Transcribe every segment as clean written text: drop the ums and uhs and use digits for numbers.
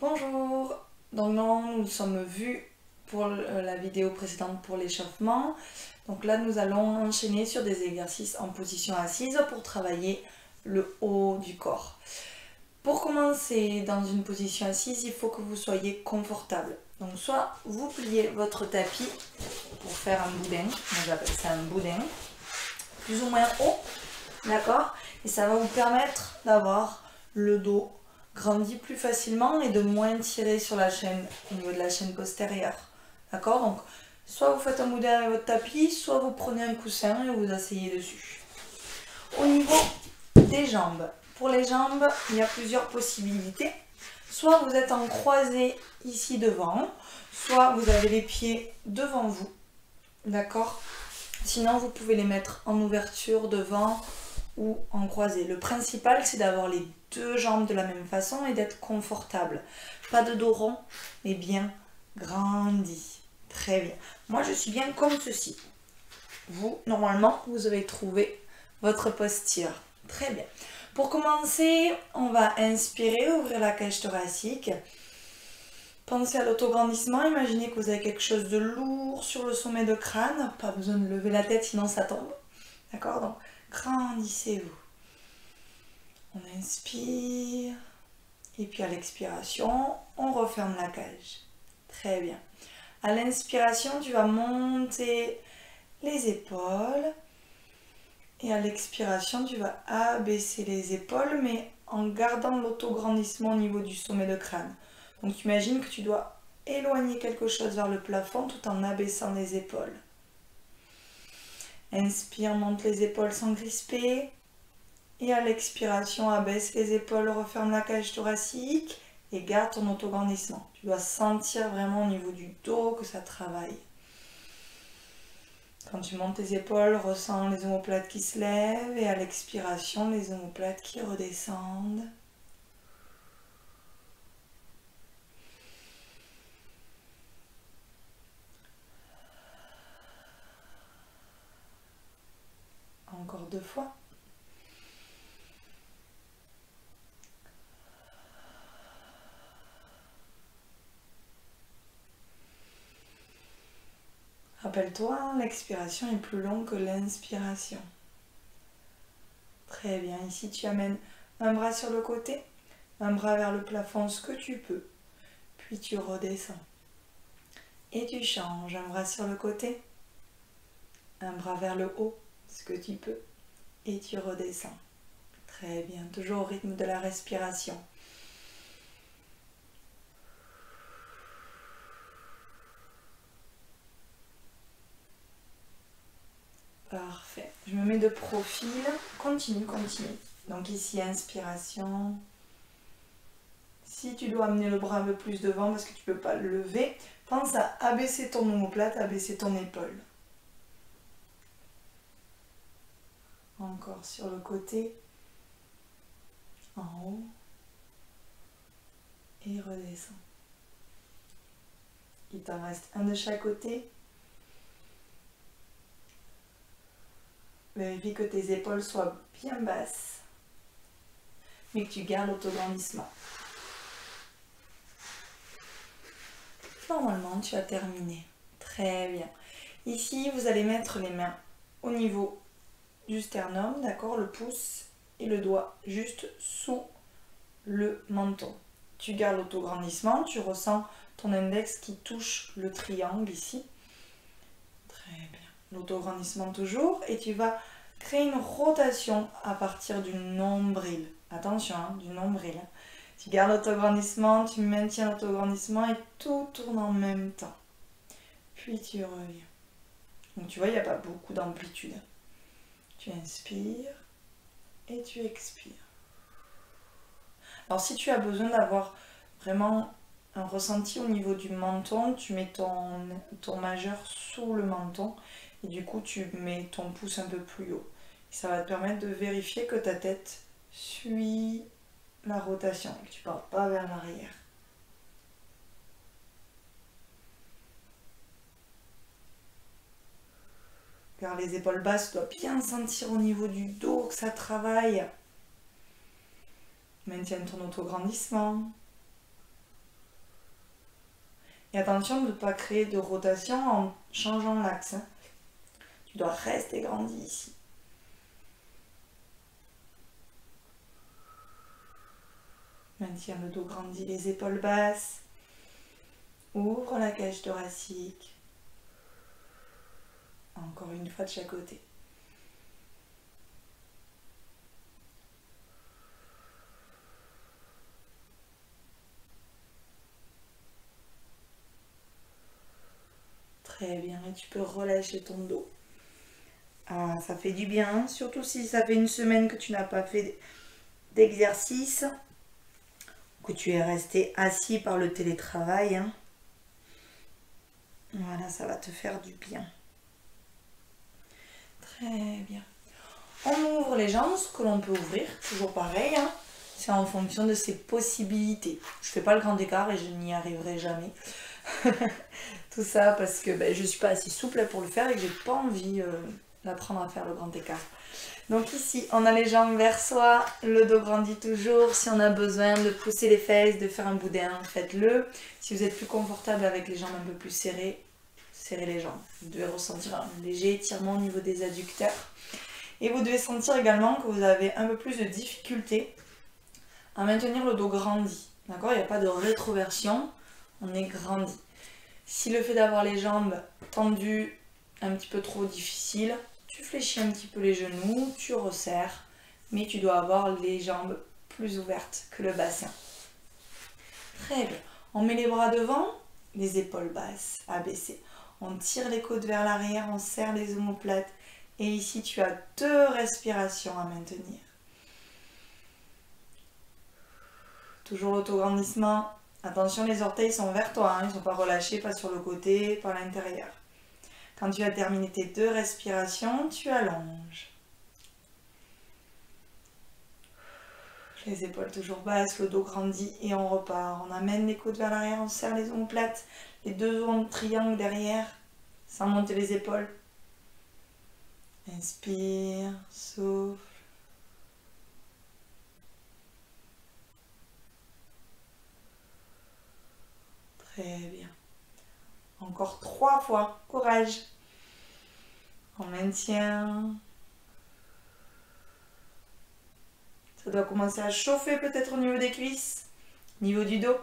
Bonjour, donc là nous sommes vus pour la vidéo précédente pour l'échauffement. Donc là nous allons enchaîner sur des exercices en position assise pour travailler le haut du corps. Pour commencer dans une position assise, il faut que vous soyez confortable. Donc soit vous pliez votre tapis pour faire un boudin, moi j'appelle ça un boudin, plus ou moins haut, d'accord? Et ça va vous permettre d'avoir le dos grandit plus facilement et de moins tirer sur la chaîne, au niveau de la chaîne postérieure. D'accord? Donc, soit vous faites un boudin avec votre tapis, soit vous prenez un coussin et vous asseyez dessus. Au niveau des jambes, pour les jambes, il y a plusieurs possibilités. Soit vous êtes en croisé ici devant, soit vous avez les pieds devant vous. D'accord? Sinon, vous pouvez les mettre en ouverture devant ou en croisé. Le principal, c'est d'avoir les deux jambes de la même façon et d'être confortable. Pas de dos rond, mais bien grandi. Très bien. Moi, je suis bien comme ceci. Vous, normalement, vous avez trouvé votre posture. Très bien. Pour commencer, on va inspirer, ouvrir la cage thoracique. Pensez à l'autograndissement. Imaginez que vous avez quelque chose de lourd sur le sommet de crâne. Pas besoin de lever la tête, sinon ça tombe. D'accord? Donc, grandissez-vous. On inspire. Et puis à l'expiration, on referme la cage. Très bien. À l'inspiration, tu vas monter les épaules. Et à l'expiration, tu vas abaisser les épaules, mais en gardant l'autograndissement au niveau du sommet de crâne. Donc tu imagines que tu dois éloigner quelque chose vers le plafond tout en abaissant les épaules. Inspire, monte les épaules sans crisper. Et à l'expiration, abaisse les épaules, referme la cage thoracique et garde ton autograndissement. Tu dois sentir vraiment au niveau du dos que ça travaille. Quand tu montes tes épaules, ressens les omoplates qui se lèvent et à l'expiration, les omoplates qui redescendent. Encore 2 fois. Rappelle-toi, l'expiration est plus longue que l'inspiration. Très bien, ici tu amènes un bras sur le côté, un bras vers le plafond, ce que tu peux. Puis tu redescends. Et tu changes, un bras sur le côté, un bras vers le haut, ce que tu peux. Et tu redescends. Très bien, toujours au rythme de la respiration. Parfait. Je me mets de profil. Continue, continue. Donc ici, inspiration. Si tu dois amener le bras un peu plus devant parce que tu ne peux pas le lever, pense à abaisser ton omoplate, abaisser ton épaule. Encore sur le côté. En haut. Et redescends. Il t'en reste un de chaque côté. Vérifie que tes épaules soient bien basses, mais que tu gardes l'autograndissement. Normalement, tu as terminé. Très bien. Ici, vous allez mettre les mains au niveau du sternum, d'accord, le pouce et le doigt juste sous le menton. Tu gardes l'autograndissement, tu ressens ton index qui touche le triangle ici. Très bien. L'autograndissement toujours, et tu vas créer une rotation à partir du nombril. Attention, hein, du nombril. Tu gardes l'autograndissement, tu maintiens l'autograndissement et tout tourne en même temps. Puis tu reviens. Donc tu vois, il n'y a pas beaucoup d'amplitude. Tu inspires et tu expires. Alors si tu as besoin d'avoir vraiment un ressenti au niveau du menton, tu mets ton majeur sous le menton et du coup tu mets ton pouce un peu plus haut. Et ça va te permettre de vérifier que ta tête suit la rotation et que tu ne pars pas vers l'arrière. Car les épaules basses, tu dois bien sentir au niveau du dos que ça travaille. Maintiens ton autograndissement. Et attention de ne pas créer de rotation en changeant l'axe. Hein. Tu dois rester grandi ici. Maintiens le dos grandi, les épaules basses. Ouvre la cage thoracique. Encore une fois de chaque côté. Très bien, et tu peux relâcher ton dos. Ah, ça fait du bien, surtout si ça fait une semaine que tu n'as pas fait d'exercice, que tu es resté assis par le télétravail. Hein. Voilà, ça va te faire du bien. Très bien. On ouvre les jambes, ce que l'on peut ouvrir, toujours pareil. Hein. C'est en fonction de ses possibilités. Je ne fais pas le grand écart et je n'y arriverai jamais. Tout ça parce que je ne suis pas assez souple pour le faire et que j'ai pas envie d'apprendre à faire le grand écart. Donc ici, on a les jambes vers soi, le dos grandit toujours. Si on a besoin de pousser les fesses, de faire un boudin, faites-le. Si vous êtes plus confortable avec les jambes un peu plus serrées, serrez les jambes. Vous devez ressentir un léger étirement au niveau des adducteurs. Et vous devez sentir également que vous avez un peu plus de difficulté à maintenir le dos grandi. D'accord ? Il n'y a pas de rétroversion, on est grandi. Si le fait d'avoir les jambes tendues, un petit peu trop difficile, tu fléchis un petit peu les genoux, tu resserres, mais tu dois avoir les jambes plus ouvertes que le bassin. Très bien. On met les bras devant, les épaules basses, abaissées. On tire les côtes vers l'arrière, on serre les omoplates. Et ici, tu as 2 respirations à maintenir. Toujours l'autograndissement. Attention, les orteils sont vers toi, hein, ils ne sont pas relâchés, pas sur le côté, pas à l'intérieur. Quand tu as terminé tes 2 respirations, tu allonges. Les épaules toujours basses, le dos grandit et on repart. On amène les côtes vers l'arrière, on serre les omoplates, les 2 ondes triangles derrière, sans monter les épaules. Inspire, souffle. Très bien. Encore 3 fois. Courage. On maintient. Ça doit commencer à chauffer peut-être au niveau des cuisses, au niveau du dos.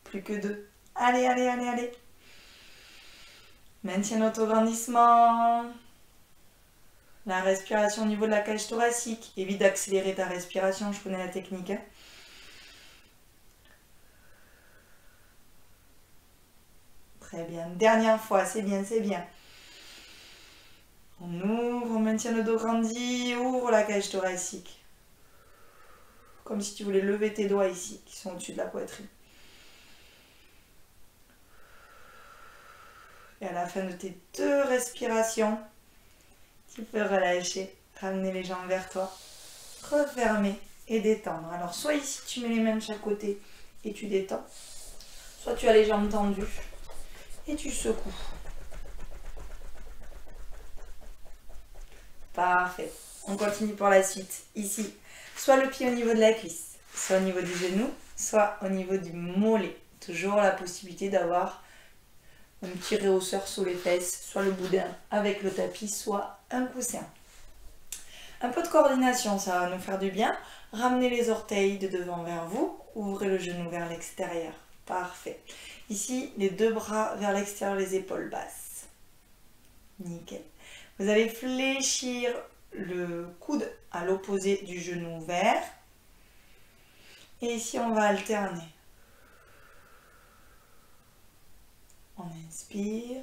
Plus que 2. Allez, allez, allez, allez. Maintiens l'autograndissement. La respiration au niveau de la cage thoracique. Évite d'accélérer ta respiration, je connais la technique. Hein. Très bien. Dernière fois, c'est bien, c'est bien. On ouvre, on maintient le dos grandi, ouvre la cage thoracique. Comme si tu voulais lever tes doigts ici, qui sont au-dessus de la poitrine. Et à la fin de tes 2 respirations, tu peux relâcher, ramener les jambes vers toi, refermer et détendre. Alors soit ici tu mets les mains de chaque côté et tu détends, soit tu as les jambes tendues et tu secoues. Parfait. On continue pour la suite. Ici, soit le pied au niveau de la cuisse, soit au niveau du genou, soit au niveau du mollet. Toujours la possibilité d'avoir un petit rehausseur sous les fesses, soit le boudin avec le tapis, soit un coussin. Un peu de coordination, ça va nous faire du bien. Ramenez les orteils de devant vers vous, ouvrez le genou vers l'extérieur. Parfait. Ici, les 2 bras vers l'extérieur, les épaules basses. Nickel. Vous allez fléchir le coude à l'opposé du genou ouvert. Et ici, on va alterner. On inspire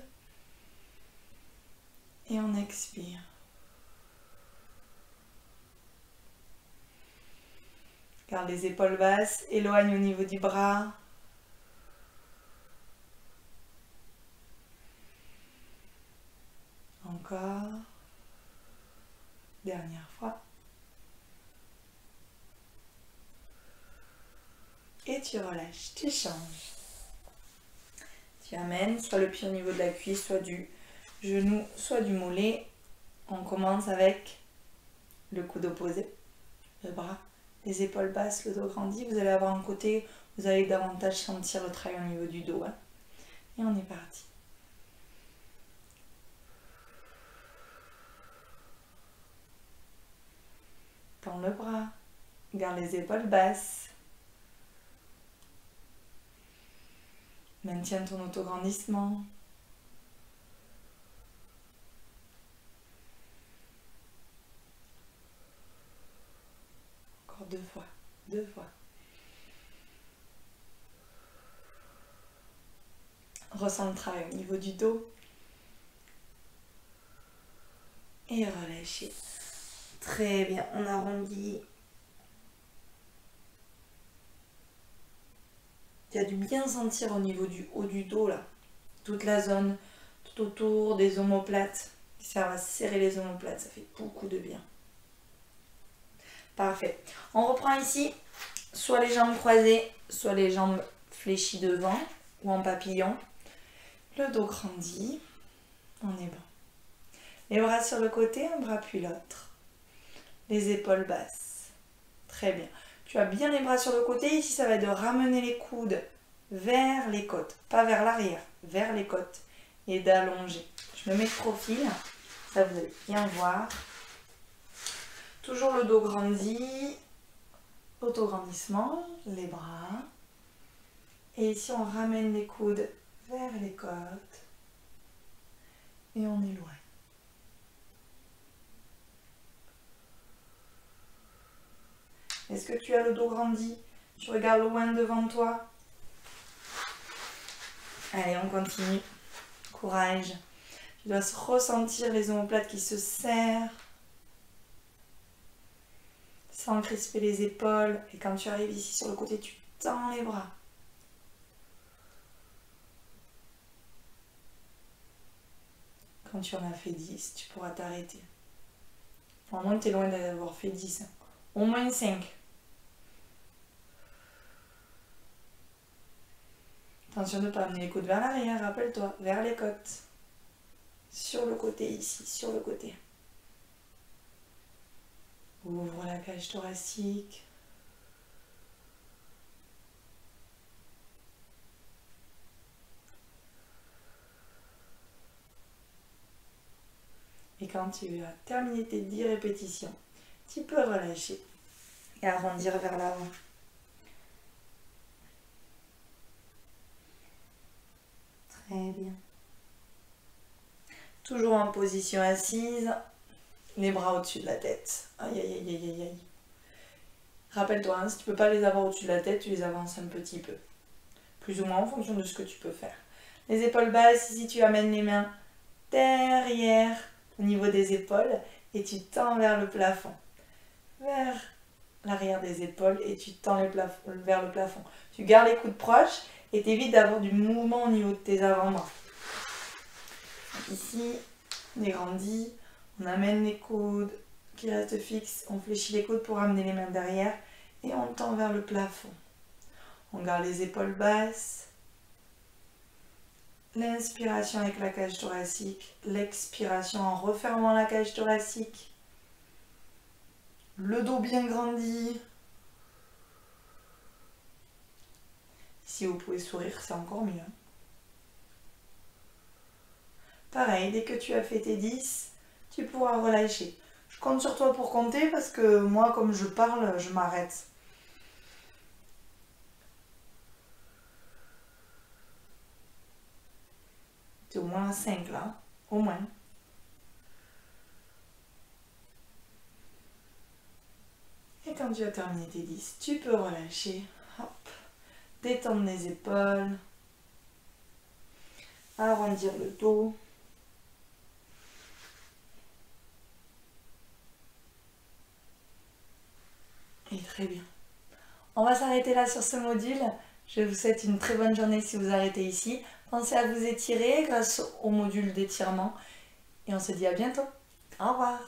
et on expire. Garde les épaules basses, éloigne au niveau du bras. Encore. Dernière fois. Et tu relâches, tu changes. Tu amènes soit le pied au niveau de la cuisse, soit du genou, soit du mollet. On commence avec le coude opposé, le bras, les épaules basses, le dos grandi. Vous allez avoir un côté, vous allez davantage sentir le travail au niveau du dos. Hein. Et on est parti. Tends le bras, garde les épaules basses. Maintiens ton autograndissement. Encore 2 fois, 2 fois. Ressens le travail au niveau du dos. Et relâchez. Très bien, on arrondit. Tu as dû bien sentir au niveau du haut du dos là, toute la zone tout autour des omoplates qui servent à serrer les omoplates, ça fait beaucoup de bien. Parfait. On reprend ici, soit les jambes croisées, soit les jambes fléchies devant ou en papillon. Le dos grandit, on est bon. Les bras sur le côté, un bras puis l'autre. Les épaules basses. Très bien. Tu as bien les bras sur le côté. Ici, ça va être de ramener les coudes vers les côtes. Pas vers l'arrière, vers les côtes. Et d'allonger. Je me mets de profil. Ça, vous allez bien voir. Toujours le dos grandi. Autograndissement. Les bras. Et ici, on ramène les coudes vers les côtes. Et on éloigne. Est-ce que tu as le dos grandi? Tu regardes loin devant toi. Allez, on continue. Courage. Tu dois ressentir les omoplates qui se serrent. Sans crisper les épaules. Et quand tu arrives ici sur le côté, tu tends les bras. Quand tu en as fait 10, tu pourras t'arrêter. Au moins, tu es loin d'avoir fait 10. Au moins 5. Attention de ne pas amener les coudes vers l'arrière, rappelle-toi, vers les côtes. Sur le côté ici, sur le côté. Ouvre la cage thoracique. Et quand tu as terminé tes 10 répétitions, tu peux relâcher et arrondir vers l'avant. Très bien. Toujours en position assise, les bras au-dessus de la tête. Aïe, aïe, aïe, aïe, aïe. Rappelle-toi, hein, si tu ne peux pas les avoir au-dessus de la tête, tu les avances un petit peu. Plus ou moins en fonction de ce que tu peux faire. Les épaules basses, ici tu amènes les mains derrière, au niveau des épaules, et tu tends vers le plafond. Vers l'arrière des épaules, et tu tends vers le plafond. Tu gardes les coudes proches, et t'évites d'avoir du mouvement au niveau de tes avant-bras. Ici, on est grandi, on amène les coudes qui restent fixes, on fléchit les coudes pour amener les mains derrière et on tend vers le plafond. On garde les épaules basses, l'inspiration avec la cage thoracique, l'expiration en refermant la cage thoracique, le dos bien grandi. Si vous pouvez sourire, c'est encore mieux. Pareil, dès que tu as fait tes 10, tu pourras relâcher. Je compte sur toi pour compter parce que moi, comme je parle, je m'arrête. Tu es au moins à 5 là, au moins. Et quand tu as terminé tes 10, tu peux relâcher. Hop. Détendre les épaules. Arrondir le dos. Et très bien. On va s'arrêter là sur ce module. Je vous souhaite une très bonne journée si vous arrêtez ici. Pensez à vous étirer grâce au module d'étirement. Et on se dit à bientôt. Au revoir.